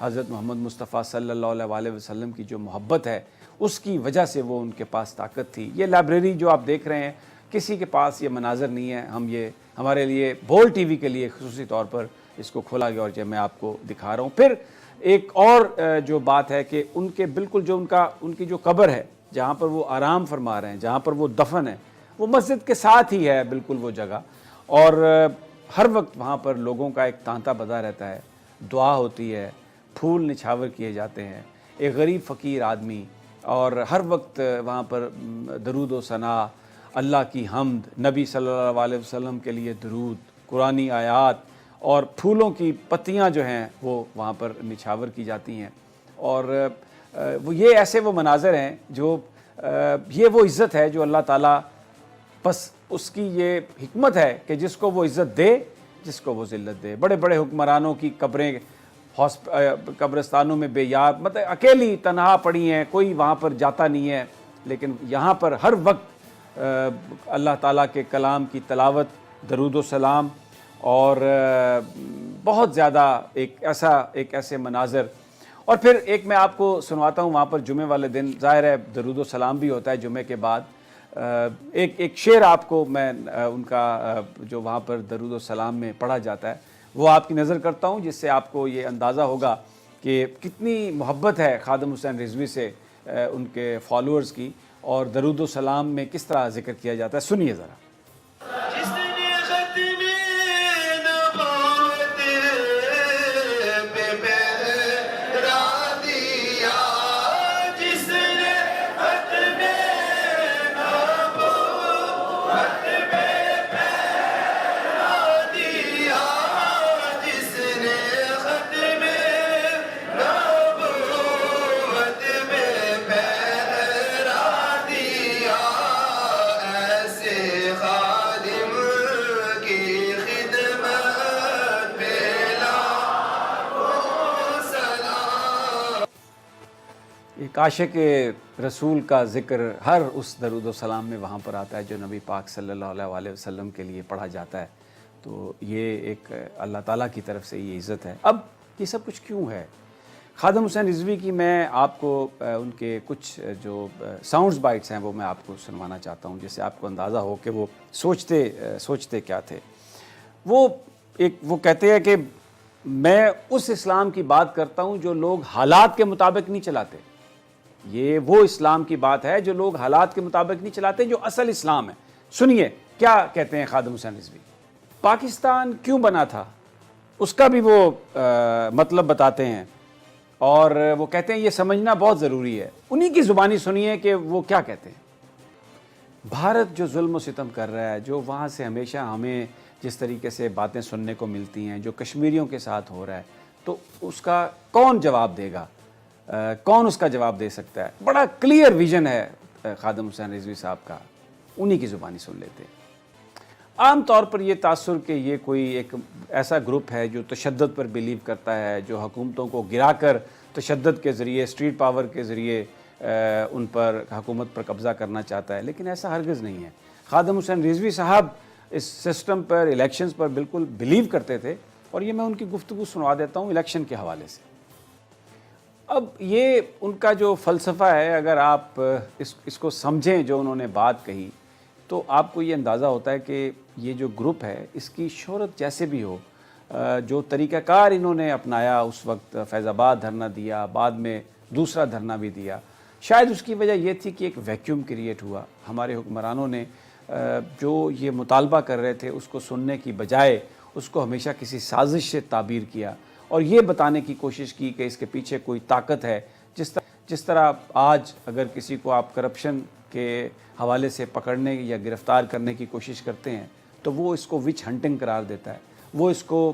حضرت محمد مصطفیٰ صلی اللہ علیہ وسلم کی جو محبت ہے اس کی وجہ سے وہ ان کے پاس طاقت تھی۔ یہ لائبریری جو آپ دیکھ رہے ہیں کسی کے پاس یہ مناظر نہیں ہے، یہ ہمارے لیے بول ٹی وی کے لیے خصوصی طور پر اس کو کھولا گیا اور جب میں آپ کو دکھا رہا ہوں۔ پھر ایک اور جو بات ہے کہ ان کے بالکل جو ان کی جو قبر ہے جہاں پر وہ آرام فرما رہے ہیں، جہاں پر وہ دفن ہے، وہ مسجد کے ساتھ ہی ہے بالکل وہ جگہ، اور ہر وقت وہاں پر لوگوں کا ایک تانتا بدا رہتا ہے، دعا ہوتی ہے، پھول نچھاور کیے جاتے ہیں، ایک غریب فقیر آدمی، اور ہر وقت وہاں پر درود و ثنا، اللہ کی حمد، نبی صلی اللہ علیہ وسلم کے لیے درود، قرآنی آیات اور پھولوں کی پتیاں جو ہیں وہ وہاں پر نچھاور کی جاتی ہیں، اور یہ ایسے وہ مناظر ہیں جو یہ وہ عزت ہے جو اللہ تعالیٰ، بس اس کی یہ حکمت ہے کہ جس کو وہ عزت دے، جس کو وہ ذلت دے۔ بڑے بڑے حکمرانوں کی قبریں قبرستانوں میں بے یاد، مطلب اکیلی تنہا پڑی ہیں، کوئی وہاں پر جاتا نہیں ہے، لیکن یہاں پر ہر وقت اللہ تعالیٰ کے کلام کی تلاوت، درود و سلام، اور بہت زیادہ ایک ایسے مناظر۔ اور پھر ایک میں آپ کو سنواتا ہوں، وہاں پر جمعے والے دن ظاہر ہے درود و سلام بھی ہوتا ہے جمعے کے بعد، ایک شعر آپ کو میں ان کا جو وہاں پر درود و سلام میں پڑھا جاتا ہے وہ آپ کی نظر کرتا ہوں، جس سے آپ کو یہ اندازہ ہوگا کہ کتنی محبت ہے خادم حسین رضوی سے ان کے فالوورز کی، اور درود و سلام میں کس طرح ذکر کیا جاتا ہے، سنیے ذرا۔ ایک عاشق رسول کا ذکر ہر اس درود و سلام میں وہاں پر آتا ہے جو نبی پاک صلی اللہ علیہ وسلم کے لیے پڑھا جاتا ہے، تو یہ ایک اللہ تعالیٰ کی طرف سے یہ عزت ہے۔ اب یہ سب کچھ کیوں ہے؟ خادم حسین رضوی کی میں آپ کو ان کے کچھ جو ساؤنڈز بائٹس ہیں وہ میں آپ کو سنوانا چاہتا ہوں، جس سے آپ کو اندازہ ہو کہ وہ سوچتے کیا تھے۔ وہ کہتے ہیں کہ میں اس اسلام کی بات کرتا ہوں جو لوگ حالات کے مطابق نہیں چلاتے۔ یہ وہ اسلام کی بات ہے جو لوگ حالات کے مطابق نہیں چلاتے، جو اصل اسلام ہے۔ سنیے کیا کہتے ہیں خادم حسین رضوی۔ پاکستان کیوں بنا تھا اس کا بھی وہ مطلب بتاتے ہیں، اور وہ کہتے ہیں یہ سمجھنا بہت ضروری ہے۔ انہی کی زبانی سنیے کہ وہ کیا کہتے ہیں۔ بھارت جو ظلم و ستم کر رہا ہے، جو وہاں سے ہمیشہ ہمیں جس طریقے سے باتیں سننے کو ملتی ہیں، جو کشمیریوں کے ساتھ ہو رہا ہے، تو اس کا کون جواب دے گا؟ کون اس کا جواب دے سکتا ہے؟ بڑا کلیئر ویژن ہے خادم حسین رضوی صاحب کا، انہی کی زبانی سن لیتے ہیں۔ عام طور پر یہ تاثر کہ یہ کوئی ایک ایسا گروپ ہے جو تشدد پر بیلیو کرتا ہے، جو حکومتوں کو گرا کر تشدد کے ذریعے، اسٹریٹ پاور کے ذریعے ان پر حکومت پر قبضہ کرنا چاہتا ہے، لیکن ایسا ہرگز نہیں ہے۔ خادم حسین رضوی صاحب اس سسٹم پر، الیکشنز پر بالکل بیلیو کرتے تھے، اور یہ میں ان کی گفتگو سنوا دیتا ہوں الیکشن کے حوالے سے۔ اب یہ ان کا جو فلسفہ ہے، اگر آپ اس کو سمجھیں جو انہوں نے بات کہی، تو آپ کو یہ اندازہ ہوتا ہے کہ یہ جو گروپ ہے اس کی شہرت جیسے بھی ہو، جو طریقہ کار انہوں نے اپنایا، اس وقت فیض آباد دھرنا دیا، بعد میں دوسرا دھرنا بھی دیا، شاید اس کی وجہ یہ تھی کہ ایک ویکیوم کریٹ ہوا۔ ہمارے حکمرانوں نے جو یہ مطالبہ کر رہے تھے اس کو سننے کی بجائے اس کو ہمیشہ کسی سازش سے تعبیر کیا، اور یہ بتانے کی کوشش کی کہ اس کے پیچھے کوئی طاقت ہے۔ جس طرح آج اگر کسی کو آپ کرپشن کے حوالے سے پکڑنے یا گرفتار کرنے کی کوشش کرتے ہیں تو وہ اس کو وچ ہنٹنگ قرار دیتا ہے، وہ اس کو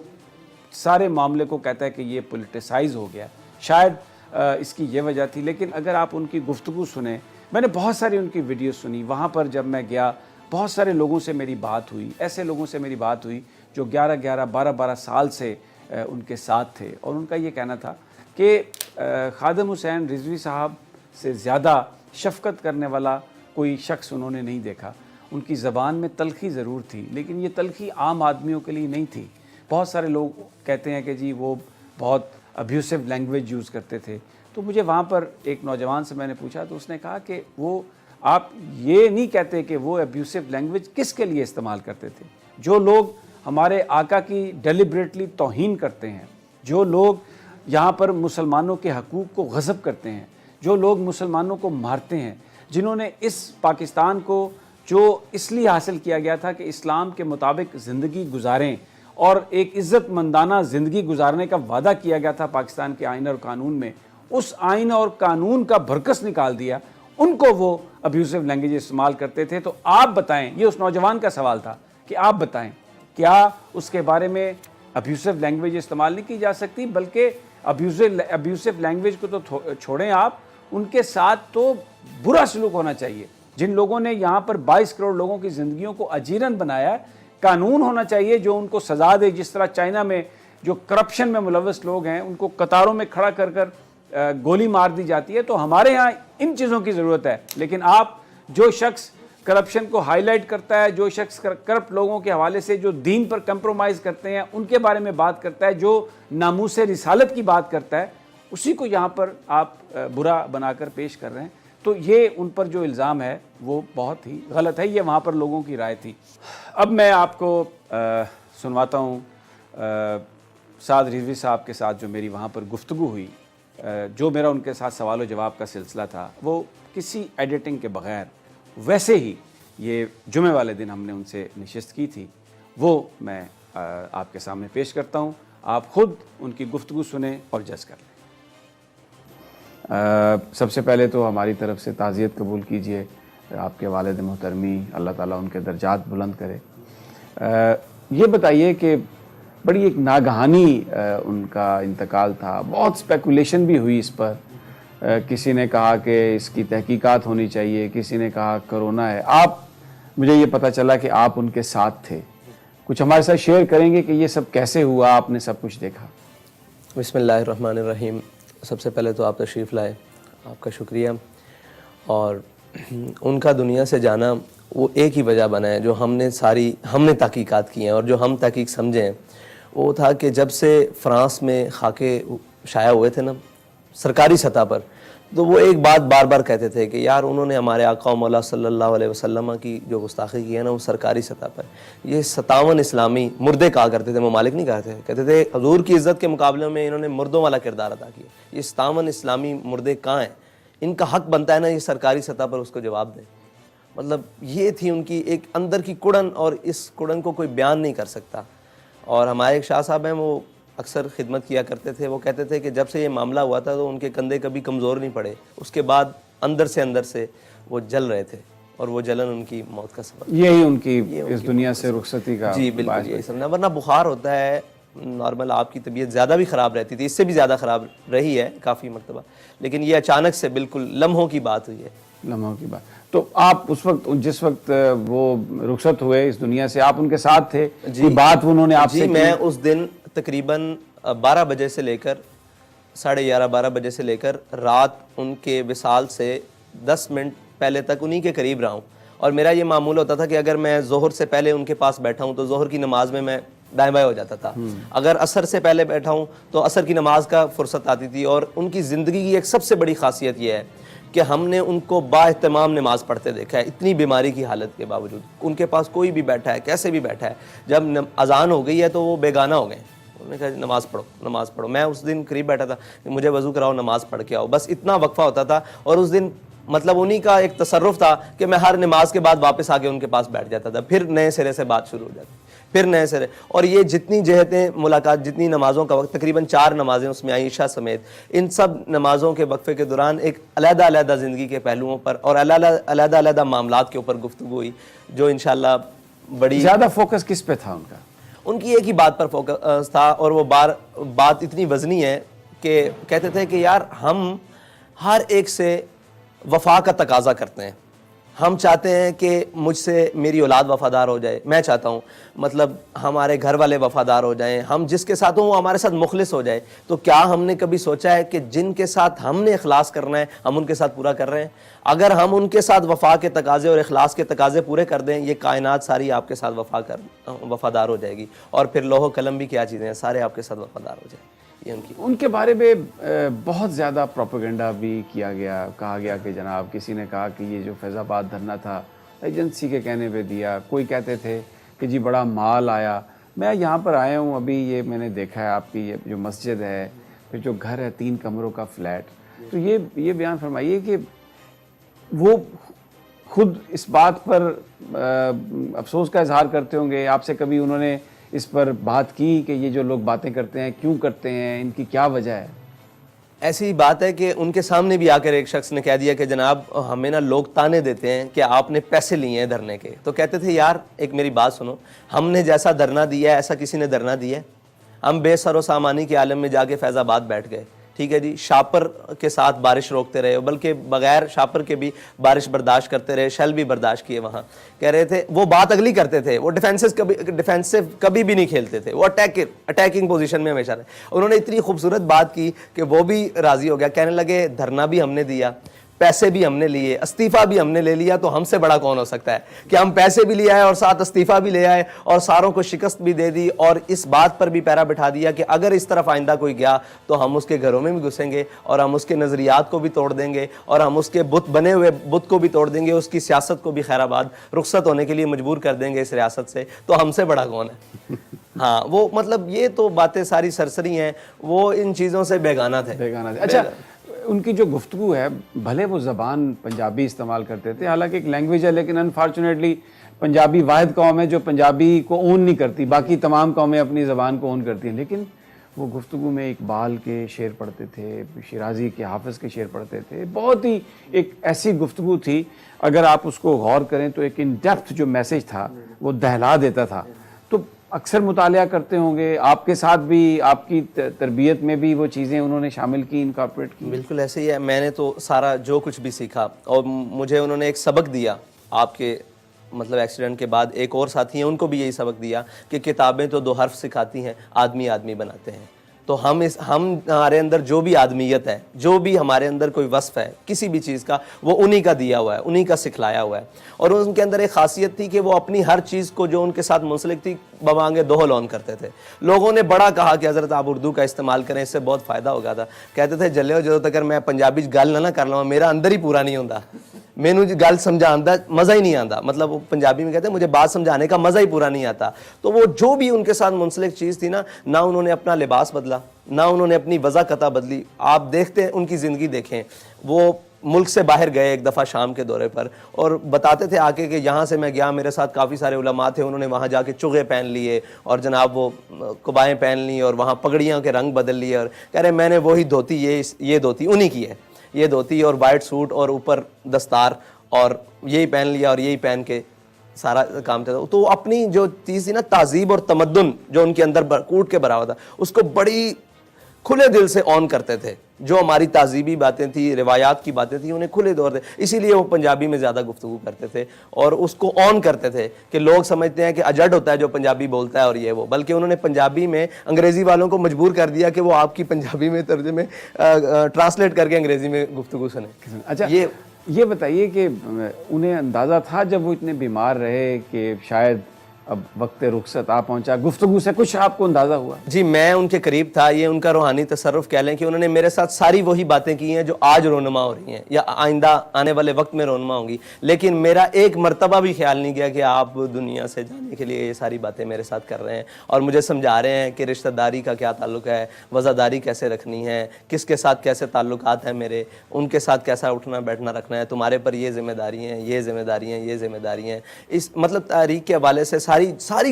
سارے معاملے کو کہتا ہے کہ یہ پولیٹیسائز ہو گیا۔ شاید اس کی یہ وجہ تھی، لیکن اگر آپ ان کی گفتگو سنیں، میں نے بہت ساری ان کی ویڈیو سنی، وہاں پر جب میں گیا بہت سارے لوگوں سے میری بات ہوئی، ایسے لوگوں سے میری بات ہوئی جو 12 سال سے ان کے ساتھ تھے، اور ان کا یہ کہنا تھا کہ خادم حسین رضوی صاحب سے زیادہ شفقت کرنے والا کوئی شخص انہوں نے نہیں دیکھا۔ ان کی زبان میں تلخی ضرور تھی، لیکن یہ تلخی عام آدمیوں کے لیے نہیں تھی۔ بہت سارے لوگ کہتے ہیں کہ جی وہ بہت ابیوسو لینگویج یوز کرتے تھے. تو مجھے وہاں پر ایک نوجوان سے میں نے پوچھا تو اس نے کہا کہ وہ آپ یہ نہیں کہتے کہ وہ ابیوسو لینگویج کس کے لیے استعمال کرتے تھے. جو لوگ ہمارے آقا کی ڈیلیبریٹلی توہین کرتے ہیں, جو لوگ یہاں پر مسلمانوں کے حقوق کو غصب کرتے ہیں, جو لوگ مسلمانوں کو مارتے ہیں, جنہوں نے اس پاکستان کو جو اس لیے حاصل کیا گیا تھا کہ اسلام کے مطابق زندگی گزاریں اور ایک عزت مندانہ زندگی گزارنے کا وعدہ کیا گیا تھا پاکستان کے آئین اور قانون میں, اس آئین اور قانون کا بھرکس نکال دیا, ان کو وہ ابیوسو لینگویج استعمال کرتے تھے. تو آپ بتائیں, یہ اس نوجوان کا سوال تھا کہ آپ بتائیں کیا اس کے بارے میں ابیوسو لینگویج استعمال نہیں کی جا سکتی, بلکہ ابیوسو لینگویج کو تو چھوڑیں آپ, ان کے ساتھ تو برا سلوک ہونا چاہیے. جن لوگوں نے یہاں پر 22 کروڑ لوگوں کی زندگیوں کو اجیرن بنایا ہے, قانون ہونا چاہیے جو ان کو سزا دے. جس طرح چائنا میں جو کرپشن میں ملوث لوگ ہیں ان کو قطاروں میں کھڑا کر کر گولی مار دی جاتی ہے, تو ہمارے ہاں ان چیزوں کی ضرورت ہے. لیکن آپ جو شخص کرپشن کو ہائی لائٹ کرتا ہے, جو شخص کرپٹ لوگوں کے حوالے سے جو دین پر کمپرومائز کرتے ہیں ان کے بارے میں بات کرتا ہے, جو ناموس رسالت کی بات کرتا ہے, اسی کو یہاں پر آپ برا بنا کر پیش کر رہے ہیں. تو یہ ان پر جو الزام ہے وہ بہت ہی غلط ہے. یہ وہاں پر لوگوں کی رائے تھی. اب میں آپ کو سنواتا ہوں سعد رضوی صاحب کے ساتھ جو میری وہاں پر گفتگو ہوئی, جو میرا ان کے ساتھ سوال و جواب کا سلسلہ تھا, وہ کسی ایڈیٹنگ کے بغیر ویسے ہی یہ جمعے والے دن ہم نے ان سے نشست کی تھی, وہ میں آپ کے سامنے پیش کرتا ہوں. آپ خود ان کی گفتگو سنیں اور جج کر لیں. سب سے پہلے تو ہماری طرف سے تعزیت قبول کیجئے آپ کے والد محترمی, اللہ تعالیٰ ان کے درجات بلند کرے. یہ بتائیے کہ بڑی ایک ناگہانی ان کا انتقال تھا, بہت اسپیکولیشن بھی ہوئی اس پر. کسی نے کہا کہ اس کی تحقیقات ہونی چاہیے, کسی نے کہا کرونا ہے. آپ, مجھے یہ پتہ چلا کہ آپ ان کے ساتھ تھے, کچھ ہمارے ساتھ شیئر کریں گے کہ یہ سب کیسے ہوا, آپ نے سب کچھ دیکھا؟ بسم اللہ الرحمن الرحیم. سب سے پہلے تو آپ تشریف لائے, آپ کا شکریہ. اور ان کا دنیا سے جانا وہ ایک ہی وجہ بنا ہے جو ہم نے تحقیقات کی ہیں اور جو ہم تحقیق سمجھے ہیں, وہ تھا کہ جب سے فرانس میں خاکے شائع ہوئے تھے نا سرکاری سطح پر, تو وہ ایک بات بار بار کہتے تھے کہ یار انہوں نے ہمارے آقا و مولا صلی اللہ علیہ وسلم کی جو گستاخی کی ہے نا وہ سرکاری سطح پر. یہ 57 اسلامی مردے کہا کرتے تھے, ممالک نہیں کہتے تھے حضور کی عزت کے مقابلے میں انہوں نے مردوں والا کردار ادا کیا. یہ 57 اسلامی مردے کہاں ہیں؟ ان کا حق بنتا ہے نا یہ سرکاری سطح پر اس کو جواب دیں. مطلب یہ تھی ان کی ایک اندر کی کڑن, اور اس کڑن کو کوئی بیان نہیں کر سکتا. اور ہمارے ایک شاہ صاحب ہیں, وہ اکثر خدمت کیا کرتے تھے, وہ کہتے تھے کہ جب سے یہ معاملہ ہوا تھا تو ان کے کندھے کبھی کمزور نہیں پڑے, اس کے بعد اندر سے وہ جل رہے تھے, اور وہ جلن ان کی موت کا سبب. یہی ان کی اس دنیا سے رخصتی کا. جی بالکل یہی سمجھنا. ورنہ بخار ہوتا ہے نارمل, آپ کی طبیعت زیادہ بھی خراب رہتی تھی, اس سے بھی زیادہ خراب رہی ہے کافی مرتبہ, لیکن یہ اچانک سے بالکل لمحوں کی بات ہوئی ہے. لمحوں کی بات. تو آپ اس وقت, جس وقت وہ رخصت ہوئے اس دنیا سے, آپ ان کے ساتھ تھے؟ کوئی بات انہوں نے آپ سے کی؟ جی میں اس دن تقریباً 12 بجے سے لے کر 11:30-12 بجے سے لے کر رات ان کے وصال سے 10 منٹ پہلے تک انہی کے قریب رہا ہوں. اور میرا یہ معمول ہوتا تھا کہ اگر میں ظہر سے پہلے ان کے پاس بیٹھا ہوں تو ظہر کی نماز میں دائیں بائیں ہو جاتا تھا. اگر عصر سے پہلے بیٹھا ہوں تو عصر کی نماز کا فرصت آتی تھی. اور ان کی زندگی کی ایک سب سے بڑی خاصیت یہ ہے کہ ہم نے ان کو با اہتمام نماز پڑھتے دیکھا ہے, اتنی بیماری کی حالت کے باوجود. ان کے پاس کوئی بھی بیٹھا ہے, کیسے بھی بیٹھا ہے, جب اذان ہو گئی ہے تو وہ بیگانہ ہو گئے. انہوں نے کہا نماز پڑھو. میں اس دن قریب بیٹھا تھا کہ مجھے وضو کراؤ, نماز پڑھ کے آؤ, بس اتنا وقفہ ہوتا تھا. اور اس دن مطلب انہی کا ایک تصرف تھا کہ میں ہر نماز کے بعد واپس آ کے ان کے پاس بیٹھ جاتا تھا, پھر نئے سرے سے بات شروع ہو جاتی, پھر نئے سرے. اور یہ جتنی جہتیں ملاقات, جتنی نمازوں کا وقت, تقریباً 4 نمازیں اس میں عائشہ سمیت, ان سب نمازوں کے وقفے کے دوران ایک علیحدہ زندگی کے پہلوؤں پر اور علیحدہ معاملات کے اوپر گفتگو ہوئی, جو انشاءاللہ بڑی. زیادہ فوکس کس پہ تھا ان کا؟ ان کی ایک ہی بات پر فوکس تھا, اور وہ بات اتنی وزنی ہے کہ کہتے تھے کہ یار ہم ہر ایک سے وفا کا تقاضا کرتے ہیں. ہم چاہتے ہیں کہ مجھ سے میری اولاد وفادار ہو جائے, میں چاہتا ہوں مطلب ہمارے گھر والے وفادار ہو جائیں, ہم جس کے ساتھ ہوں وہ ہمارے ساتھ مخلص ہو جائے. تو کیا ہم نے کبھی سوچا ہے کہ جن کے ساتھ ہم نے اخلاص کرنا ہے ہم ان کے ساتھ پورا کر رہے ہیں؟ اگر ہم ان کے ساتھ وفا کے تقاضے اور اخلاص کے تقاضے پورے کر دیں, یہ کائنات ساری آپ کے ساتھ وفادار ہو جائے گی. اور پھر لوح و قلم بھی کیا چیزیں ہیں, سارے آپ کے ساتھ وفادار ہو جائیں. ہے ان کی. ان کے بارے میں بہت زیادہ پروپیگنڈا بھی کیا گیا. کہا گیا کہ جناب کسی نے کہا کہ یہ جو فیض آباد دھرنا تھا ایجنسی کے کہنے پہ دیا. کوئی کہتے تھے کہ جی بڑا مال آیا. میں یہاں پر آیا ہوں ابھی, یہ میں نے دیکھا ہے آپ کی یہ جو مسجد ہے, پھر جو گھر ہے 3 کمروں کا فلیٹ. تو یہ بیان فرمائیے کہ وہ خود اس بات پر افسوس کا اظہار کرتے ہوں گے, آپ سے کبھی انہوں نے اس پر بات کی کہ یہ جو لوگ باتیں کرتے ہیں کیوں کرتے ہیں, ان کی کیا وجہ ہے؟ ایسی بات ہے کہ ان کے سامنے بھی آ کر ایک شخص نے کہہ دیا کہ جناب ہمیں نا لوگ تانے دیتے ہیں کہ آپ نے پیسے لیے ہیں دھرنے کے. تو کہتے تھے یار ایک میری بات سنو, ہم نے جیسا دھرنا دیا ہے ایسا کسی نے دھرنا دیا ہے؟ ہم بے سر و سامانی کے عالم میں جا کے فیض آباد بیٹھ گئے, ٹھیک ہے جی, شاپر کے ساتھ بارش روکتے رہے, بلکہ بغیر شاپر کے بھی بارش برداشت کرتے رہے, شیل بھی برداشت کیے. وہاں کہہ رہے تھے وہ بات اگلی کرتے تھے, وہ ڈیفینسو کبھی بھی نہیں کھیلتے تھے, وہ اٹیکنگ پوزیشن میں ہمیشہ رہے. انہوں نے اتنی خوبصورت بات کی کہ وہ بھی راضی ہو گیا. کہنے لگے دھرنا بھی ہم نے دیا, پیسے بھی ہم نے لیے, استعفیٰ بھی ہم نے لے لیا, تو ہم سے بڑا کون ہو سکتا ہے کہ ہم پیسے بھی لے آئے اور ساتھ استعفیٰ بھی لے آئے اور ساروں کو شکست بھی دے دی, اور اس بات پر بھی پیرا بٹھا دیا کہ اگر اس طرف آئندہ کوئی گیا تو ہم اس کے گھروں میں بھی گھسیں گے اور ہم اس کے نظریات کو بھی توڑ دیں گے اور ہم اس کے بت بنے ہوئے بت کو بھی توڑ دیں گے, اس کی سیاست کو بھی خیر آباد رخصت ہونے کے لیے مجبور کر دیں گے اس ریاست سے, تو ہم سے بڑا کون ہے. ہاں وہ مطلب یہ تو باتیں ساری سرسری ہیں, وہ ان چیزوں سے بیگانہ تھے. اچھا, ان کی جو گفتگو ہے, بھلے وہ زبان پنجابی استعمال کرتے تھے, حالانکہ ایک لینگویج ہے, لیکن انفارچونیٹلی پنجابی واحد قوم ہے جو پنجابی کو اون نہیں کرتی, باقی تمام قومیں اپنی زبان کو اون کرتی ہیں. لیکن وہ گفتگو میں اقبال کے شعر پڑھتے تھے, شیرازی کے, حافظ کے شعر پڑھتے تھے. بہت ہی ایک ایسی گفتگو تھی, اگر آپ اس کو غور کریں تو ایک ان ڈیپتھ جو میسج تھا وہ دہلا دیتا تھا. تو اکثر مطالعہ کرتے ہوں گے, آپ کے ساتھ بھی آپ کی تربیت میں بھی وہ چیزیں انہوں نے شامل کی, انکارپوریٹ کی؟ بالکل ایسے ہی ہے. میں نے تو سارا جو کچھ بھی سیکھا, اور مجھے انہوں نے ایک سبق دیا, آپ کے مطلب ایکسیڈنٹ کے بعد ایک اور ساتھی ہیں ان کو بھی یہی سبق دیا کہ کتابیں تو 2 حرف سکھاتی ہیں, آدمی آدمی بناتے ہیں. تو ہمارے اندر جو بھی آدمیت ہے, جو بھی ہمارے اندر کوئی وصف ہے کسی بھی چیز کا, وہ انہی کا دیا ہوا ہے, انہی کا سکھلایا ہوا ہے. اور ان کے اندر ایک خاصیت تھی کہ وہ اپنی ہر چیز کو جو ان کے ساتھ منسلک تھی بمانگے دوہل آن کرتے تھے. لوگوں نے بڑا کہا کہ حضرت آپ اردو کا استعمال کریں, اس سے بہت فائدہ ہوگا تھا. کہتے تھے جلے جدوں تک میں پنجابی گل نہ کر لوں میرا اندر ہی پورا نہیں ہوتا, مینوں گل سمجھان دا مزہ ہی نہیں آتا. مطلب وہ پنجابی میں کہتے ہیں مجھے بات سمجھانے کا مزہ ہی پورا نہیں آتا. تو وہ جو بھی ان کے ساتھ منسلک چیز تھی نا, نہ انہوں نے اپنا لباس بدلا, نہ انہوں نے اپنی وضاقتہ بدلی. آپ دیکھتے ہیں ان کی زندگی دیکھیں, وہ ملک سے باہر گئے ایک دفعہ شام کے دورے پر, اور بتاتے تھے آ کے کہ یہاں سے میں گیا, میرے ساتھ کافی سارے علماء تھے, انہوں نے وہاں جا کے چغے پہن لیے اور جناب وہ قبائیں پہن لی اور وہاں پگڑیاں کے رنگ بدل لیے, اور کہہ رہے میں نے وہی دھوتی, یہ دھوتی انہی کی ہے, یہ دھوتی اور وائٹ سوٹ اور اوپر دستار اور یہی پہن لیا اور یہی پہن کے سارا کام چلتا. تو اپنی جو چیز تھی نا تہذیب اور تمدن جو ان کے اندر کوٹ کے بھرا ہوا تھا, اس کو بڑی کھلے دل سے آن کرتے تھے. جو ہماری تہذیبی باتیں تھیں, روایات کی باتیں تھیں, انہیں کھلے دور تھے. اسی لیے وہ پنجابی میں زیادہ گفتگو کرتے تھے اور اس کو آن کرتے تھے کہ لوگ سمجھتے ہیں کہ اجڈ ہوتا ہے جو پنجابی بولتا ہے اور یہ وہ, بلکہ انہوں نے پنجابی میں انگریزی والوں کو مجبور کر دیا کہ وہ آپ کی پنجابی میں ترجمے ٹرانسلیٹ کر کے انگریزی میں گفتگو سنیں. اچھا یہ بتائیے کہ انہیں اندازہ تھا جب وہ اتنے بیمار رہے کہ شاید اب وقت رخصت آ پہنچا, گفتگو سے کچھ آپ کو اندازہ ہوا؟ جی میں ان کے قریب تھا, یہ ان کا روحانی تصرف کہہ لیں کہ انہوں نے میرے ساتھ ساری وہی باتیں کی ہیں جو آج رونما ہو رہی ہیں یا آئندہ آنے والے وقت میں رونما ہوں گی. لیکن میرا ایک مرتبہ بھی خیال نہیں گیا کہ آپ دنیا سے جانے کے لیے یہ ساری باتیں میرے ساتھ کر رہے ہیں اور مجھے سمجھا رہے ہیں کہ رشتہ داری کا کیا تعلق ہے, وفاداری کیسے رکھنی ہے, کس کے ساتھ کیسے تعلقات ہیں میرے, ان کے ساتھ کیسا اٹھنا بیٹھنا رکھنا ہے, تمہارے پر یہ ذمہ داری ہیں, یہ ذمہ داری ہیں, یہ ذمہ داری ہیں. اس مطلب تاریخ کے حوالے سے ساری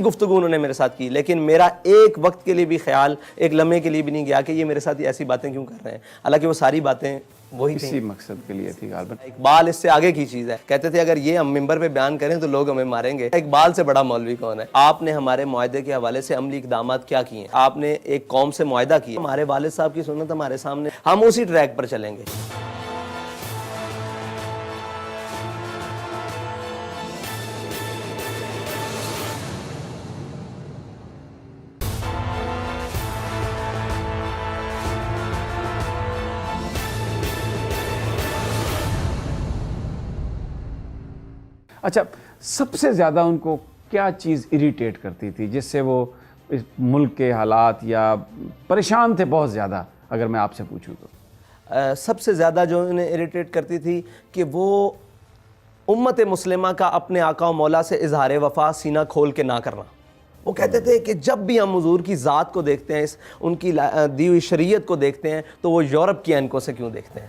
گفتگو انہوں نے میرے ساتھ کی. لیکن میرا ایک وقت کے لیے بھی خیال, ایک لمحے کے لیے بھی نہیں گیا کہ یہ میرے ساتھ ایسی باتیں کیوں کر رہے ہیں, حالانکہ وہ ساری باتیں وہی اسی مقصد کے لیے تھی. اقبال اس سے آگے کی چیز ہے, کہتے تھے اگر یہ ہم ممبر پہ بیان کریں تو لوگ ہمیں ماریں گے. اقبال سے بڑا مولوی کون ہے؟ آپ نے ہمارے معاہدے کے حوالے سے عملی اقدامات کیا کیے ہیں؟ آپ نے ایک قوم سے معاہدہ کیا, ہمارے والد صاحب کی سنت ہمارے سامنے, ہم اسی ٹریک پر چلیں گے. اچھا, سب سے زیادہ ان کو کیا چیز اریٹیٹ کرتی تھی جس سے وہ اس ملک کے حالات یا پریشان تھے بہت زیادہ اگر میں آپ سے پوچھوں تو؟ سب سے زیادہ جو انہیں اریٹیٹ کرتی تھی کہ وہ امت مسلمہ کا اپنے آقا و مولا سے اظہار وفا سینہ کھول کے نہ کرنا. وہ کہتے تھے کہ جب بھی ہم حضور کی ذات کو دیکھتے ہیں, ان کی دی ہوئی شریعت کو دیکھتے ہیں, تو وہ یورپ کی اینکوں سے کیوں دیکھتے ہیں.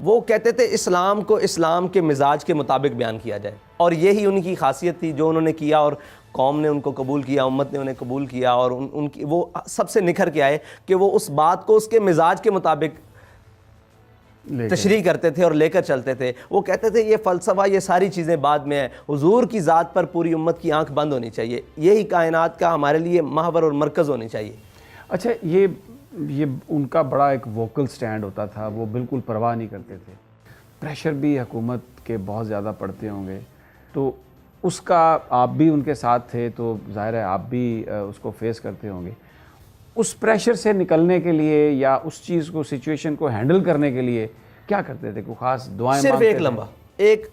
وہ کہتے تھے اسلام کو اسلام کے مزاج کے مطابق بیان کیا جائے, اور یہی ان کی خاصیت تھی جو انہوں نے کیا, اور قوم نے ان کو قبول کیا, امت نے انہیں قبول کیا, اور ان کی وہ سب سے نکھر کے آئے کہ وہ اس بات کو اس کے مزاج کے مطابق تشریح کرتے تھے اور لے کر چلتے تھے. وہ کہتے تھے یہ فلسفہ, یہ ساری چیزیں بعد میں ہیں, حضور کی ذات پر پوری امت کی آنکھ بند ہونی چاہیے, یہی کائنات کا ہمارے لیے محور اور مرکز ہونی چاہیے. اچھا, یہ ان کا بڑا ایک ووکل سٹینڈ ہوتا تھا, وہ بالکل پرواہ نہیں کرتے تھے. پریشر بھی حکومت کے بہت زیادہ پڑتے ہوں گے, تو اس کا آپ بھی ان کے ساتھ تھے, تو ظاہر ہے آپ بھی اس کو فیس کرتے ہوں گے. اس پریشر سے نکلنے کے لیے یا اس چیز کو, سچویشن کو ہینڈل کرنے کے لیے کیا کرتے تھے؟ کوئی خاص دعائیں صرف مانگتے ایک تھے؟ لمبا ایک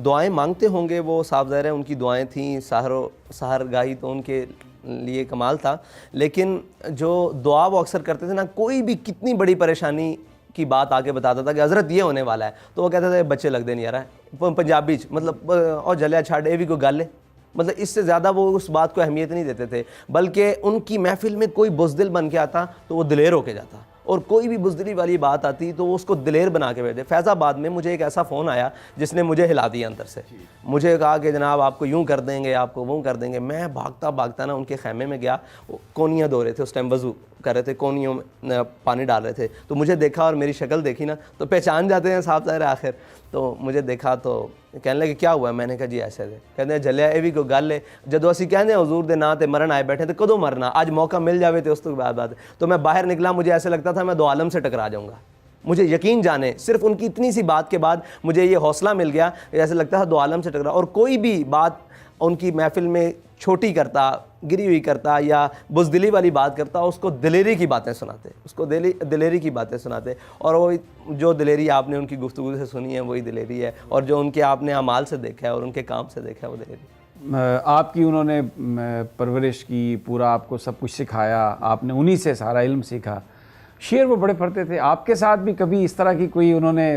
دعائیں مانگتے ہوں گے, وہ صاحب ظاہر ہے ان کی دعائیں تھیں, سحر گاہی تو ان کے لیے کمال تھا. لیکن جو دعا وہ اکثر کرتے تھے نا, کوئی بھی کتنی بڑی پریشانی کی بات آ کے بتاتا تھا کہ حضرت یہ ہونے والا ہے, تو وہ کہتے تھے بچے لگ دے نہیں آ رہا ہے پنجابی مطلب, اور جلیا چھاڑ یہ بھی کوئی گل ہے. مطلب اس سے زیادہ وہ اس بات کو اہمیت نہیں دیتے تھے, بلکہ ان کی محفل میں کوئی بزدل بن کے آتا تو وہ دلیر ہو کے جاتا, اور کوئی بھی بزدلی والی بات آتی تو وہ اس کو دلیر بنا کے بھیجتے. فیض آباد میں مجھے ایک ایسا فون آیا جس نے مجھے ہلا دیا اندر سے. مجھے کہا کہ جناب آپ کو یوں کر دیں گے, آپ کو وہ کر دیں گے. میں بھاگتا نا ان کے خیمے میں گیا, کونیاں دھو رہے تھے اس ٹائم, وضو کر رہے تھے, کونیوں میں پانی ڈال رہے تھے. تو مجھے دیکھا اور میری شکل دیکھی نا, تو پہچان جاتے ہیں صاحب ظاہر آخر. تو مجھے دیکھا تو کہنے لگے کیا ہوا ہے؟ میں نے کہا جی ایسے دے. کہتے ہیں جلیا یہ بھی کوئی گل ہے, جدو اسی کہنے حضور دے نا تے مرن آئے بیٹھے, تو کدوں مرنا, آج موقع مل جاوے تو اس تو بعد بات. تو میں باہر نکلا, مجھے ایسے لگتا تھا میں دو عالم سے ٹکرا جاؤں گا. مجھے یقین جانے, صرف ان کی اتنی سی بات کے بعد مجھے یہ حوصلہ مل گیا, ایسے لگتا تھا دو عالم سے ٹکرا. اور کوئی بھی بات ان کی محفل میں چھوٹی کرتا, گری ہوئی کرتا, یا بزدلی والی بات کرتا, اس کو دلیری کی باتیں سناتے, اس کو دلیری کی باتیں سناتے. اور وہ جو دلیری آپ نے ان کی گفتگو سے سنی ہے وہی دلیری ہے, اور جو ان کے آپ نے اعمال سے دیکھا ہے اور ان کے کام سے دیکھا ہے وہ دلیری. آپ کی انہوں نے پرورش کی, پورا آپ کو سب کچھ سکھایا, آپ نے انہی سے سارا علم سیکھا. شعر وہ بڑے پڑھتے تھے, آپ کے ساتھ بھی کبھی اس طرح کی کوئی انہوں نے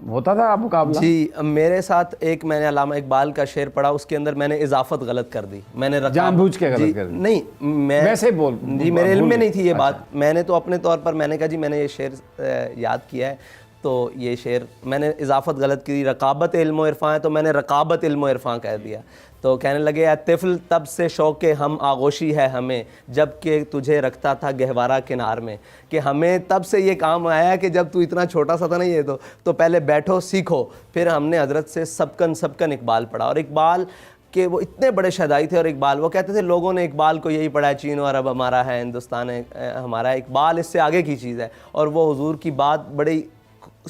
ہوتا تھا مقابلہ؟ جی میرے ساتھ ایک میں نے علامہ اقبال کا شعر پڑھا, اس کے اندر میں نے اضافت غلط کر دی. میں نے جان بوجھ کے غلط کر دی؟ نہیں, میں ویسے بول جی میرے علم میں نہیں تھی یہ بات. میں نے تو اپنے طور پر میں نے کہا جی میں نے یہ شعر یاد کیا ہے, تو یہ شعر میں نے اضافت غلط کی. رقابت علم و عرفاں ہے تو میں نے رقابت علم و عرفاں کہہ دیا. تو کہنے لگے اے طفل تب سے شوق ہم آغوشی ہے ہمیں, جب کہ تجھے رکھتا تھا گہوارہ کنار میں. کہ ہمیں تب سے یہ کام آیا ہے کہ جب تو اتنا چھوٹا سا تھا نا, یہ تو پہلے بیٹھو سیکھو. پھر ہم نے حضرت سے سبکن اقبال پڑھا, اور اقبال کہ وہ اتنے بڑے شہدائی تھے. اور اقبال وہ کہتے تھے لوگوں نے اقبال کو یہی پڑھا ہے, چین و عرب ہمارا ہے, ہندوستان ہے ہمارا. اقبال اس سے آگے کی چیز ہے, اور وہ حضور کی بات بڑی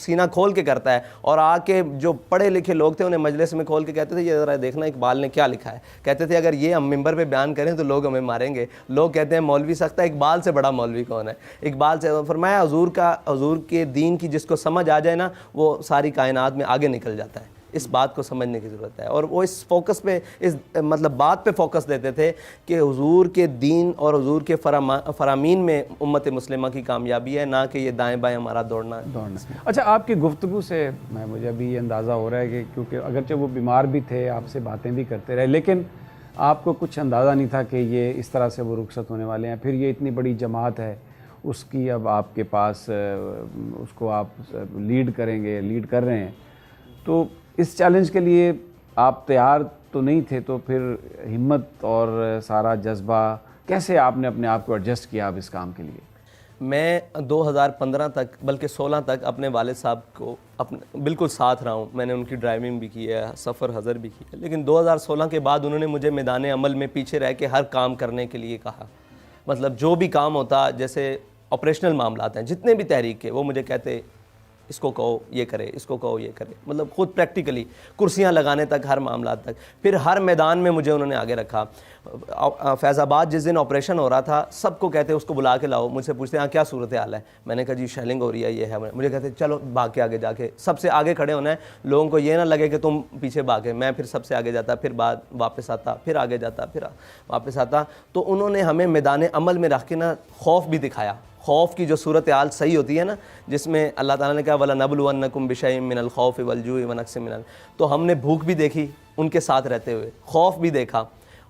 سینہ کھول کے کرتا ہے. اور آ کے جو پڑھے لکھے لوگ تھے انہیں مجلس میں کھول کے کہتے تھے یہ ذرا دیکھنا اقبال نے کیا لکھا ہے. کہتے تھے اگر یہ ہم ممبر پہ بیان کریں تو لوگ ہمیں ماریں گے. لوگ کہتے ہیں مولوی سخت ہے, اقبال سے بڑا مولوی کون ہے. اقبال سے فرمایا حضور کے دین کی جس کو سمجھ آ جائے نا, وہ ساری کائنات میں آگے نکل جاتا ہے. اس بات کو سمجھنے کی ضرورت ہے. اور وہ اس فوکس پہ, اس مطلب بات پہ فوکس دیتے تھے کہ حضور کے دین اور حضور کے فرامین میں امت مسلمہ کی کامیابی ہے, نہ کہ یہ دائیں بائیں ہمارا دوڑنا. اچھا, آپ کی گفتگو سے مجھے ابھی یہ اندازہ ہو رہا ہے کہ کیونکہ اگرچہ وہ بیمار بھی تھے, آپ سے باتیں بھی کرتے رہے, لیکن آپ کو کچھ اندازہ نہیں تھا کہ یہ اس طرح سے وہ رخصت ہونے والے ہیں. پھر یہ اتنی بڑی جماعت ہے, اس کی اب آپ کے پاس, اس کو آپ لیڈ کر رہے ہیں. تو اس چیلنج کے لیے آپ تیار تو نہیں تھے, تو پھر ہمت اور سارا جذبہ کیسے آپ نے اپنے آپ کو ایڈجسٹ کیا اب اس کام کے لیے؟ میں 2015 تک بلکہ 16 تک اپنے والد صاحب کو بالکل ساتھ رہا ہوں. میں نے ان کی ڈرائیونگ بھی کی ہے, سفر حضر بھی کی ہے. لیکن 2016 کے بعد انہوں نے مجھے میدان عمل میں پیچھے رہ کے ہر کام کرنے کے لیے کہا. مطلب جو بھی کام ہوتا, جیسے آپریشنل معاملات ہیں جتنے بھی تحریک کے, وہ مجھے کہتے اس کو کہو یہ کرے، اس کو کہو یہ کرے، مطلب خود پریکٹیکلی کرسیاں لگانے تک، ہر معاملات تک. پھر ہر میدان میں مجھے انہوں نے آگے رکھا. فیض آباد جس دن آپریشن ہو رہا تھا، سب کو کہتے اس کو بلا کے لاؤ. مجھ سے پوچھتے ہیں کیا صورت حال ہے؟ میں نے کہا جی شیلنگ ہو رہی ہے، یہ ہے. مجھے کہتے چلو بھاگ کے آگے جا کے سب سے آگے کھڑے ہونا ہے، لوگوں کو یہ نہ لگے کہ تم پیچھے بھاگے. میں پھر سب سے آگے جاتا، پھر بعد واپس آتا، پھر آگے جاتا، پھر واپس آتا. تو انہوں نے ہمیں میدان عمل میں رکھ کے نا خوف بھی دکھایا. خوف کی جو صورتحال صحیح ہوتی ہے نا، جس میں اللہ تعالیٰ نے کہا وَلَنَبْلُوَنَّكُمْ بِشَيْءٍ مِّنَ الْخَوْفِ وَالْجُوعِ وَنَقْصٍ مِّنَ، تو ہم نے بھوک بھی دیکھی ان کے ساتھ رہتے ہوئے، خوف بھی دیکھا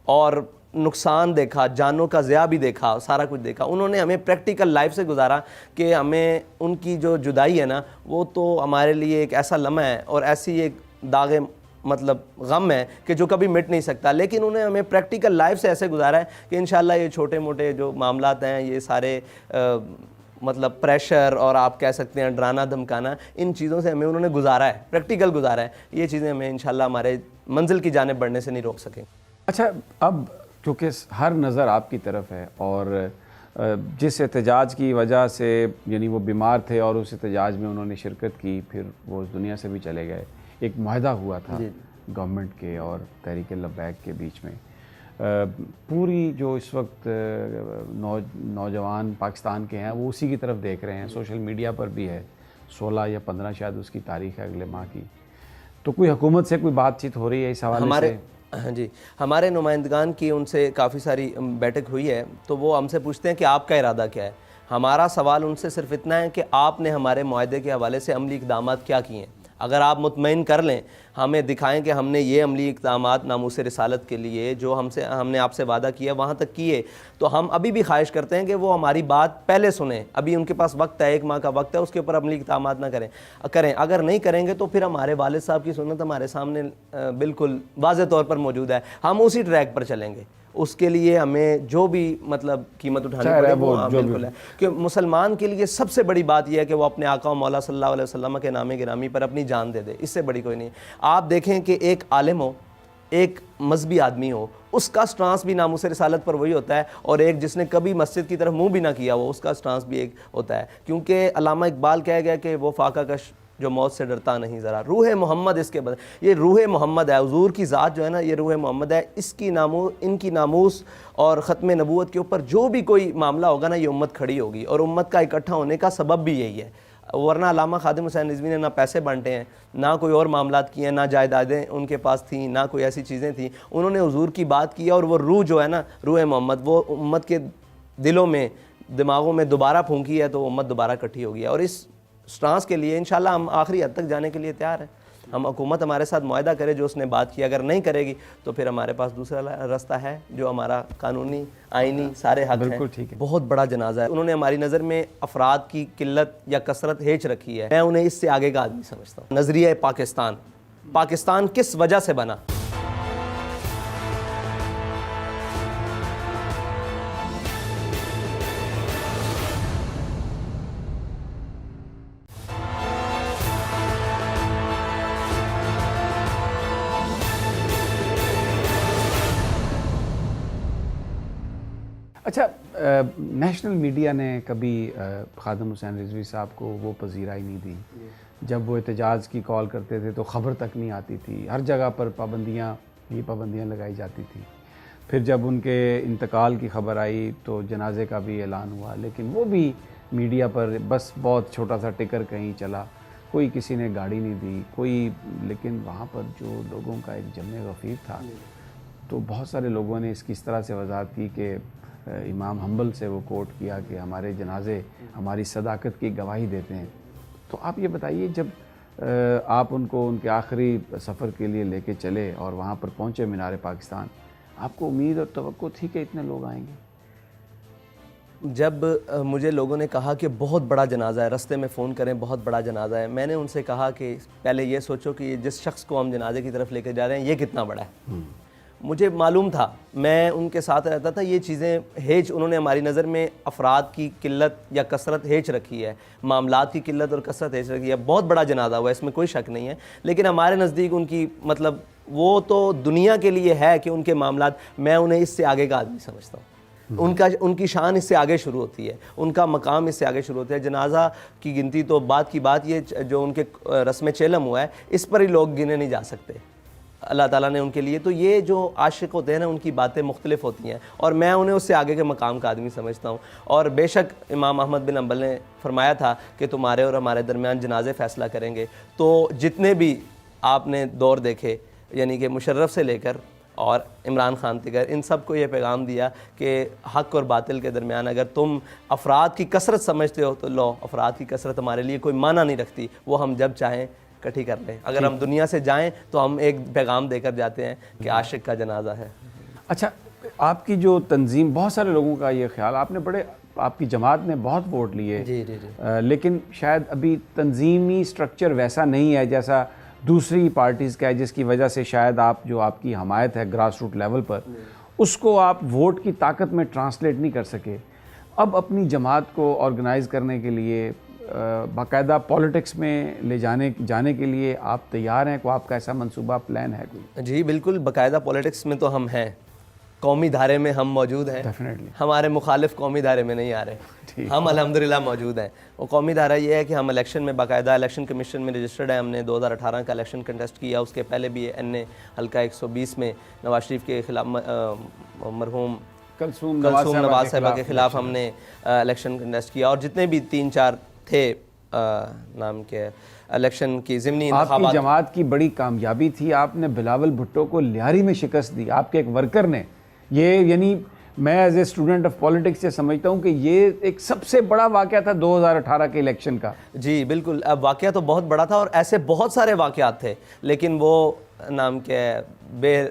اور نقصان دیکھا، جانوں کا ضیاع بھی دیکھا، سارا کچھ دیکھا. انہوں نے ہمیں پریکٹیکل لائف سے گزارا کہ ہمیں ان کی جو جدائی ہے نا، وہ تو ہمارے لیے ایک ایسا لمحہ ہے اور ایسی ایک داغ مطلب غم ہے کہ جو کبھی مٹ نہیں سکتا. لیکن انہیں ہمیں پریکٹیکل لائف سے ایسے گزارا ہے کہ انشاءاللہ یہ چھوٹے موٹے جو معاملات ہیں، یہ سارے مطلب پریشر اور آپ کہہ سکتے ہیں ڈرانا دھمکانا، ان چیزوں سے ہمیں انہوں نے گزارا ہے، پریکٹیکل گزارا ہے. یہ چیزیں ہمیں انشاءاللہ ہمارے منزل کی جانب بڑھنے سے نہیں روک سکیں. اچھا، اب چونکہ ہر نظر آپ کی طرف ہے اور جس احتجاج کی وجہ سے یعنی وہ بیمار تھے اور اس احتجاج میں انہوں نے شرکت کی، پھر وہ اس دنیا سے بھی چلے گئے، ایک معاہدہ ہوا تھا گورنمنٹ کے اور تحریک لبیک کے بیچ میں. پوری جو اس وقت نوجوان پاکستان کے ہیں وہ اسی کی طرف دیکھ رہے ہیں. سوشل میڈیا پر بھی ہے، 16 یا 15 شاید اس کی تاریخ ہے اگلے ماہ کی. تو کوئی حکومت سے کوئی بات چیت ہو رہی ہے اس حوالے سے؟ جی، ہمارے نمائندگان کی ان سے کافی ساری بیٹھک ہوئی ہے، تو وہ ہم سے پوچھتے ہیں کہ آپ کا ارادہ کیا ہے. ہمارا سوال ان سے صرف اتنا ہے کہ آپ نے ہمارے معاہدے کے حوالے سے عملی اقدامات کیا کیے ہیں. اگر آپ مطمئن کر لیں، ہمیں دکھائیں کہ ہم نے یہ عملی اقدامات ناموس رسالت کے لیے جو ہم نے آپ سے وعدہ کیا وہاں تک کیے، تو ہم ابھی بھی خواہش کرتے ہیں کہ وہ ہماری بات پہلے سنیں. ابھی ان کے پاس وقت ہے، 1 ماہ کا وقت ہے، اس کے اوپر عملی اقدامات نہ کریں. اگر نہیں کریں گے تو پھر ہمارے والد صاحب کی سنت ہمارے سامنے بالکل واضح طور پر موجود ہے. ہم اسی ٹریک پر چلیں گے. اس کے لیے ہمیں جو بھی مطلب قیمت اٹھانی پڑے وہ بالکل ہے، کہ مسلمان کے لیے سب سے بڑی بات یہ ہے کہ وہ اپنے آقا و مولا صلی اللہ علیہ وسلم کے نام گرامی پر اپنی جان دے دے. اس سے بڑی کوئی نہیں. آپ دیکھیں کہ ایک عالم ہو، ایک مذہبی آدمی ہو، اس کا سٹانس بھی ناموس رسالت پر وہی ہوتا ہے، اور ایک جس نے کبھی مسجد کی طرف منہ بھی نہ کیا ہو، اس کا سٹانس بھی ایک ہوتا ہے. کیونکہ علامہ اقبال کہہ گیا کہ وہ فاقہ کش جو موت سے ڈرتا نہیں ذرا، روح محمد اس کے بدل. یہ روح محمد ہے، حضور کی ذات جو ہے نا، یہ روح محمد ہے. اس کی ان کی ناموس اور ختم نبوت کے اوپر جو بھی کوئی معاملہ ہوگا نا، یہ امت کھڑی ہوگی، اور امت کا اکٹھا ہونے کا سبب بھی یہی ہے. ورنہ علامہ خادم حسین رضوی نے نہ پیسے بانٹے ہیں، نہ کوئی اور معاملات کیے ہیں، نہ جائیدادیں ان کے پاس تھیں، نہ کوئی ایسی چیزیں تھیں. انہوں نے حضور کی بات کی، اور وہ روح جو ہے نا، روح محمد، وہ امت کے دلوں میں دماغوں میں دوبارہ پھونکی ہے، تو امت دوبارہ اکٹھی ہوگی. اور اس سٹانس کے لیے انشاءاللہ ہم آخری حد تک جانے کے لیے تیار ہیں. ہم حکومت ہمارے ساتھ معاہدہ کرے جو اس نے بات کی، اگر نہیں کرے گی تو پھر ہمارے پاس دوسرا راستہ ہے جو ہمارا قانونی آئینی سارے حق ہیں. بہت بڑا جنازہ ہے. انہوں نے ہماری نظر میں افراد کی قلت یا کثرت ہیچ رکھی ہے. میں انہیں اس سے آگے کا آدمی سمجھتا ہوں. نظریہ پاکستان کس وجہ سے بنا؟ اچھا، نیشنل میڈیا نے کبھی خادم حسین رضوی صاحب کو وہ پذیرائی نہیں دی. جب وہ احتجاج کی کال کرتے تھے تو خبر تک نہیں آتی تھی. ہر جگہ پر پابندیاں لگائی جاتی تھیں. پھر جب ان کے انتقال کی خبر آئی تو جنازے کا بھی اعلان ہوا، لیکن وہ بھی میڈیا پر بس بہت چھوٹا سا ٹکر کہیں چلا. کوئی کسی نے گاڑی نہیں دی کوئی. لیکن وہاں پر جو لوگوں کا ایک جمع غفیر تھا، تو بہت سارے لوگوں نے اس کی اس طرح سے وضاحت کی کہ امام حنبل سے وہ کوٹ کیا کہ ہمارے جنازے ہماری صداقت کی گواہی دیتے ہیں. تو آپ یہ بتائیے، جب آپ ان کو ان کے آخری سفر کے لیے لے کے چلے اور وہاں پر پہنچے مینار پاکستان، آپ کو امید اور توقع تھی کہ اتنے لوگ آئیں گے؟ جب مجھے لوگوں نے کہا کہ بہت بڑا جنازہ ہے، رستے میں فون کریں بہت بڑا جنازہ ہے، میں نے ان سے کہا کہ پہلے یہ سوچو کہ جس شخص کو ہم جنازے کی طرف لے کے جا رہے ہیں یہ کتنا بڑا ہے. مجھے معلوم تھا، میں ان کے ساتھ رہتا تھا. یہ چیزیں ہیچ انہوں نے ہماری نظر میں افراد کی قلت یا کثرت ہیچ رکھی ہے، معاملات کی قلت اور کثرت ہیچ رکھی ہے. بہت بڑا جنازہ ہوا، اس میں کوئی شک نہیں ہے، لیکن ہمارے نزدیک ان کی مطلب وہ تو دنیا کے لیے ہے کہ ان کے معاملات، میں انہیں اس سے آگے کا آدمی سمجھتا ہوں. ان کی شان اس سے آگے شروع ہوتی ہے, ان کا مقام اس سے آگے شروع ہوتا ہے. جنازہ کی گنتی تو بعد کی بات, یہ جو ان کے رسم چیلم ہوا ہے اس پر ہی لوگ گنے نہیں جا سکتے اللہ تعالیٰ نے ان کے لیے. تو یہ جو عاشق ہوتے ہیں نا, ان کی باتیں مختلف ہوتی ہیں, اور میں انہیں اس سے آگے کے مقام کا آدمی سمجھتا ہوں. اور بے شک امام احمد بن حنبل نے فرمایا تھا کہ تمہارے اور ہمارے درمیان جنازے فیصلہ کریں گے. تو جتنے بھی آپ نے دور دیکھے, یعنی کہ مشرف سے لے کر اور عمران خان تک, ان سب کو یہ پیغام دیا کہ حق اور باطل کے درمیان اگر تم افراد کی کثرت سمجھتے ہو تو لو, افراد کی کثرت ہمارے لیے کوئی معنی نہیں رکھتی, وہ ہم جب چاہیں اکٹھی کر لیں. اگر ہم دنیا سے جائیں تو ہم ایک پیغام دے کر جاتے ہیں کہ عاشق کا جنازہ ہے. اچھا, آپ کی جو تنظیم, بہت سارے لوگوں کا یہ خیال, آپ نے آپ کی جماعت نے بہت ووٹ لیے, جی جی جی, لیکن شاید ابھی تنظیمی سٹرکچر ویسا نہیں ہے جیسا دوسری پارٹیز کا ہے, جس کی وجہ سے شاید آپ کی حمایت ہے گراس روٹ لیول پر, اس کو آپ ووٹ کی طاقت میں ٹرانسلیٹ نہیں کر سکے. اب اپنی جماعت کو آرگنائز کرنے کے لیے, باقاعدہ پولیٹکس میں لے جانے کے لیے آپ تیار ہیں؟ کوئی آپ کا ایسا منصوبہ پلان ہے کوئی؟ جی بالکل, باقاعدہ پولیٹکس میں تو ہم ہیں, قومی دھارے میں ہم موجود ہیں. ہمارے مخالف قومی دھارے میں نہیں آ رہے, ہم الحمدللہ موجود ہیں. وہ قومی دھارہ یہ ہے کہ ہم الیکشن میں باقاعدہ الیکشن کمیشن میں رجسٹرڈ ہیں. ہم نے 2018 کا الیکشن کنٹیسٹ کیا, اس کے پہلے بھی این اے حلقہ 120 میں نواز شریف کے خلاف, مرحوم کلثوم نواز صاحبہ کے خلاف ہم نے الیکشن کنٹیسٹ کیا. اور جتنے بھی 3-4 تھے نام کے الیکشن کی ضمنی انتخابات. آپ کی جماعت کی بڑی کامیابی تھی, آپ نے بلاول بھٹو کو لیاری میں شکست دی, آپ کے ایک ورکر نے. یہ یعنی میں as a student of politics یہ سمجھتا ہوں کہ یہ ایک سب سے بڑا واقعہ تھا 2018 کے الیکشن کا. جی بالکل, اب واقعہ تو بہت بڑا تھا, اور ایسے بہت سارے واقعات تھے, لیکن وہ نام کے بے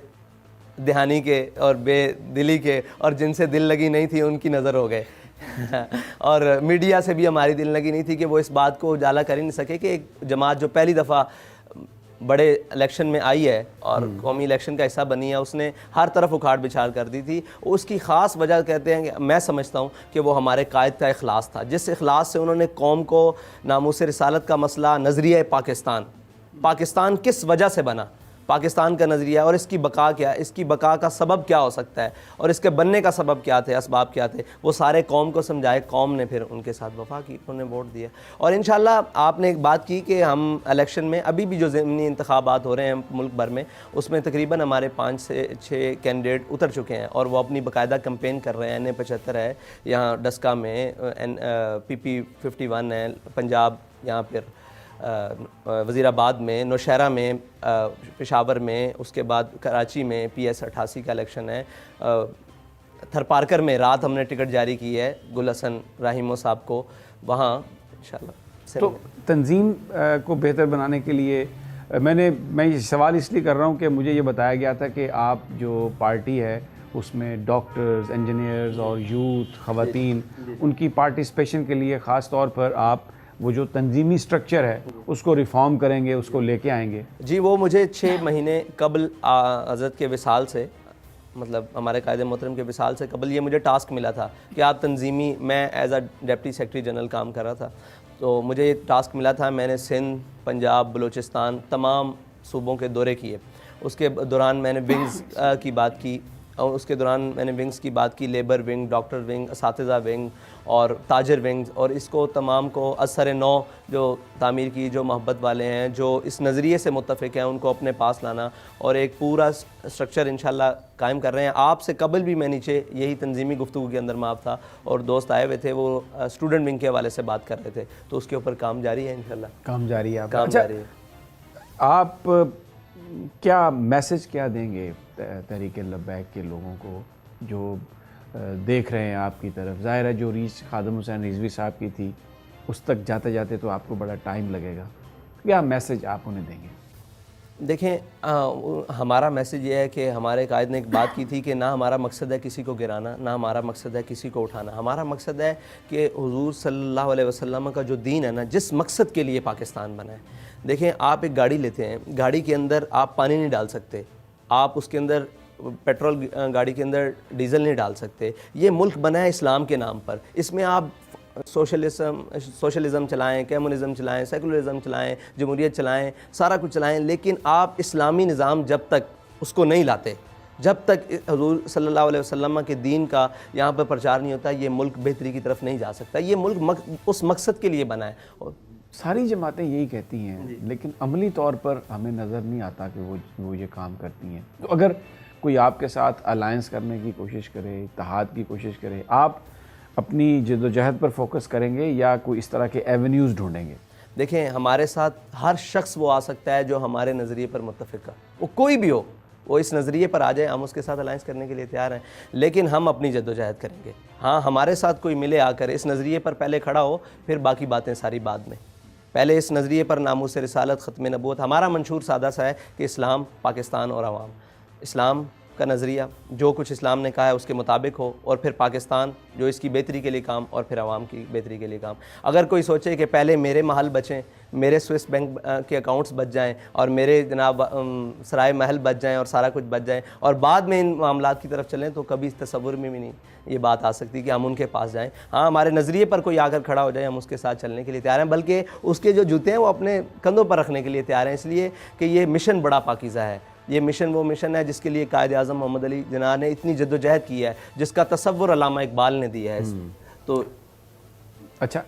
دہانی کے اور بے دلی کے, اور جن سے دل لگی نہیں تھی ان کی نظر ہو گئے. اور میڈیا سے بھی ہماری دل لگی نہیں تھی کہ وہ اس بات کو اجالا کر ہی نہیں سکے کہ ایک جماعت جو پہلی دفعہ بڑے الیکشن میں آئی ہے اور قومی الیکشن کا حصہ بنی ہے, اس نے ہر طرف اکھاڑ بچھاڑ کر دی تھی. اس کی خاص وجہ کہتے ہیں کہ میں سمجھتا ہوں کہ وہ ہمارے قائد کا اخلاص تھا, جس اخلاص سے انہوں نے قوم کو ناموس رسالت کا مسئلہ, نظریہ پاکستان کس وجہ سے بنا, پاکستان کا نظریہ اور اس کی بقا کیا, اس کی بقا کا سبب کیا ہو سکتا ہے, اور اس کے بننے کا سبب کیا تھے, اسباب کیا تھے, وہ سارے قوم کو سمجھائے. قوم نے پھر ان کے ساتھ وفا کی, انہوں نے ووٹ دیا. اور انشاءاللہ آپ نے ایک بات کی کہ ہم الیکشن میں ابھی بھی جو ضمنی انتخابات ہو رہے ہیں ملک بھر میں, اس میں تقریباً ہمارے 5 سے 6 کینڈیڈیٹ اتر چکے ہیں, اور وہ اپنی باقاعدہ کمپین کر رہے ہیں. NA75 ہے یہاں ڈسکا میں, PP51 ہے پنجاب, یہاں پھر وزیر آباد میں, نوشہرہ میں, پشاور میں, اس کے بعد کراچی میں PS 88 کا الیکشن ہے. تھر پارکر میں رات ہم نے ٹکٹ جاری کی ہے گل حسن راہیمو صاحب کو, وہاں انشاءاللہ. تو تنظیم کو بہتر بنانے کے لیے میں یہ سوال اس لیے کر رہا ہوں کہ مجھے یہ بتایا گیا تھا کہ آپ جو پارٹی ہے اس میں ڈاکٹرز, انجینئرز اور یوتھ, خواتین, ان کی پارٹیسپیشن کے لیے خاص طور پر آپ وہ جو تنظیمی سٹرکچر ہے اس کو ریفارم کریں گے, اس کو لے کے آئیں گے. جی وہ مجھے 6 مہینے قبل حضرت کے وصال سے, مطلب ہمارے قائد محترم کے وصال سے قبل, یہ مجھے ٹاسک ملا تھا کہ آپ تنظیمی, میں as a deputy secretary general کام کر رہا تھا, تو مجھے یہ ٹاسک ملا تھا. میں نے سندھ, پنجاب, بلوچستان تمام صوبوں کے دورے کیے. اس کے دوران میں نے ونگز کی بات کی, اور اس کے دوران میں نے ونگز کی بات کی, لیبر ونگ, ڈاکٹر ونگ, اساتذہ ونگ اور تاجر ونگز, اور اس کو تمام کو اثر نو جو تعمیر کی, جو محبت والے ہیں, جو اس نظریے سے متفق ہیں, ان کو اپنے پاس لانا, اور ایک پورا اسٹرکچر انشاءاللہ قائم کر رہے ہیں. آپ سے قبل بھی میں نیچے یہی تنظیمی گفتگو کے اندر معاف تھا, اور دوست آئے ہوئے تھے, وہ اسٹوڈنٹ ونگ کے حوالے سے بات کر رہے تھے, تو اس کے اوپر کام جاری ہے انشاءاللہ. کام جاری ہے, کام جاری ہے. آپ کیا میسج کیا دیں گے تحریک لبیک کے لوگوں کو جو دیکھ رہے ہیں آپ کی طرف؟ ظاہر ہے جو ریچ خادم حسین رضوی صاحب کی تھی اس تک جاتے جاتے تو آپ کو بڑا ٹائم لگے گا, کیا میسج آپ انہیں دیں گے؟ دیکھیں ہمارا میسج یہ ہے کہ ہمارے قائد نے ایک بات کی تھی کہ نہ ہمارا مقصد ہے کسی کو گرانا, نہ ہمارا مقصد ہے کسی کو اٹھانا. ہمارا مقصد ہے کہ حضور صلی اللہ علیہ وسلم کا جو دین ہے نا, جس مقصد کے لیے پاکستان بنا ہے. دیکھیں آپ ایک گاڑی لیتے ہیں, گاڑی کے اندر آپ پانی نہیں ڈال سکتے, آپ اس کے اندر پیٹرول, گاڑی کے اندر ڈیزل نہیں ڈال سکتے. یہ ملک بنا ہے اسلام کے نام پر, اس میں آپ سوشلزم چلائیں, کمیونزم چلائیں, سیکولرزم چلائیں, جمہوریت چلائیں, سارا کچھ چلائیں, لیکن آپ اسلامی نظام جب تک اس کو نہیں لاتے, جب تک حضور صلی اللہ علیہ وسلم کے دین کا یہاں پر پرچار نہیں ہوتا یہ ملک بہتری کی طرف نہیں جا سکتا. یہ ملک اس مقصد کے لیے بنا ہے. اور ساری جماعتیں یہی کہتی ہیں لیکن عملی طور پر ہمیں نظر نہیں آتا کہ وہ یہ کام کرتی ہیں. تو اگر کوئی آپ کے ساتھ الائنس کرنے کی کوشش کرے, اتحاد کی کوشش کرے, آپ اپنی جد و جہد پر فوکس کریں گے یا کوئی اس طرح کے ایونیوز ڈھونڈیں گے؟ دیکھیں ہمارے ساتھ ہر شخص وہ آ سکتا ہے جو ہمارے نظریے پر متفق ہے, وہ کوئی بھی ہو, وہ اس نظریے پر آ جائے, ہم اس کے ساتھ الائنس کرنے کے لیے تیار ہیں, لیکن ہم اپنی جد و جہد کریں گے. ہاں ہمارے ساتھ کوئی ملے آ کر اس نظریے پر پہلے کھڑا ہو, پھر باقی باتیں ساری بعد میں. پہلے اس نظریے پر ناموس رسالت, ختم نبوت. ہمارا منشور سادہ سا ہے کہ اسلام, پاکستان اور عوام. اسلام کا نظریہ جو کچھ اسلام نے کہا ہے اس کے مطابق ہو, اور پھر پاکستان جو اس کی بہتری کے لیے کام, اور پھر عوام کی بہتری کے لیے کام. اگر کوئی سوچے کہ پہلے میرے محل بچیں, میرے سوئس بینک کے اکاؤنٹس بچ جائیں, اور میرے جناب سرائے محل بچ جائیں, اور سارا کچھ بچ جائیں, اور بعد میں ان معاملات کی طرف چلیں, تو کبھی تصور میں بھی نہیں یہ بات آ سکتی کہ ہم ان کے پاس جائیں. ہاں ہمارے نظریے پر کوئی آ کر کھڑا ہو جائے, ہم اس کے ساتھ چلنے کے لیے تیار ہیں, بلکہ اس کے جو جوتے ہیں وہ اپنے کندھوں پر رکھنے کے لیے تیار ہیں, اس لیے کہ یہ مشن بڑا پاکیزہ ہے. یہ مشن وہ مشن ہے جس کے لیے قائد اعظم محمد علی جناح نے اتنی جد و جہد کی ہے, جس کا تصور علامہ اقبال نے دیا ہے. تو اچھا,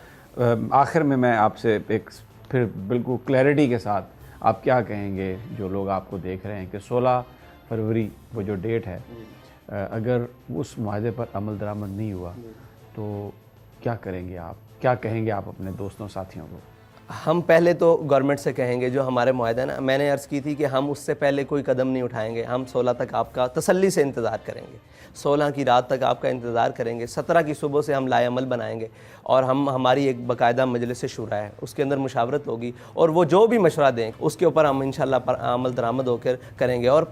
آخر میں آپ سے ایک پھر بالکل کلیئرٹی کے ساتھ آپ کیا کہیں گے جو لوگ آپ کو دیکھ رہے ہیں کہ 16 فروری وہ جو ڈیٹ ہے, اگر اس معاہدے پر عمل درآمد نہیں ہوا تو کیا کریں گے آپ, کیا کہیں گے آپ اپنے دوستوں ساتھیوں کو؟ ہم پہلے تو گورنمنٹ سے کہیں گے جو ہمارے معاہدہ ہے نا, میں نے عرض کی تھی کہ ہم اس سے پہلے کوئی قدم نہیں اٹھائیں گے. ہم 16 تک آپ کا تسلی سے انتظار کریں گے, 16 کی رات تک آپ کا انتظار کریں گے, 17 کی صبح سے ہم لائے عمل بنائیں گے, اور ہماری ایک باقاعدہ مجلس شورا ہے, اس کے اندر مشاورت ہوگی, اور وہ جو بھی مشورہ دیں اس کے اوپر ہم انشاءاللہ عمل درآمد ہو کر کریں گے. اور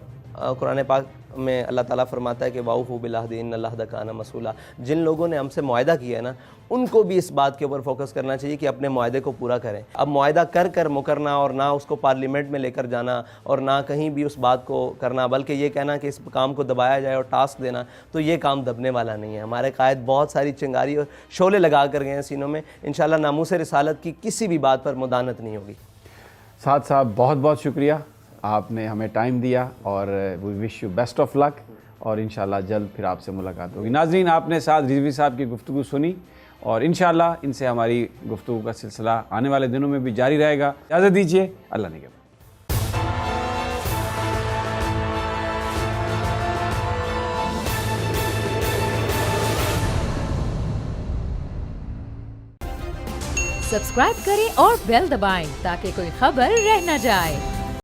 قرآن پاک میں اللہ تعالیٰ فرماتا ہے کہ واؤفوا بالعہد ان العہد کان مسئولا. جن لوگوں نے ہم سے معاہدہ کیا ہے نا, ان کو بھی اس بات کے اوپر فوکس کرنا چاہیے کہ اپنے معاہدے کو پورا کریں. اب معاہدہ کر مکرنا, اور نہ اس کو پارلیمنٹ میں لے کر جانا, اور نہ کہیں بھی اس بات کو کرنا, بلکہ یہ کہنا کہ اس کام کو دبایا جائے اور ٹاسک دینا, تو یہ کام دبنے والا نہیں ہے. ہمارے قائد بہت ساری چنگاری اور شعلے لگا کر گئے ہیں سینوں میں. انشاءاللہ ناموس رسالت کی کسی بھی بات پر مدانت نہیں ہوگی. سعد صاحب بہت بہت شکریہ, آپ نے ہمیں ٹائم دیا, اور وی وش یو بیسٹ آف لک, اور انشاءاللہ جلد پھر آپ سے ملاقات ہوگی. ناظرین, آپ نے سعد رضوی صاحب کی گفتگو سنی, اور انشاءاللہ ان سے ہماری گفتگو کا سلسلہ آنے والے دنوں میں بھی جاری رہے گا. اجازت دیجیے, اللہ نگہبان. سبسکرائب کریں اور بیل دبائیں تاکہ کوئی خبر رہ نہ جائے.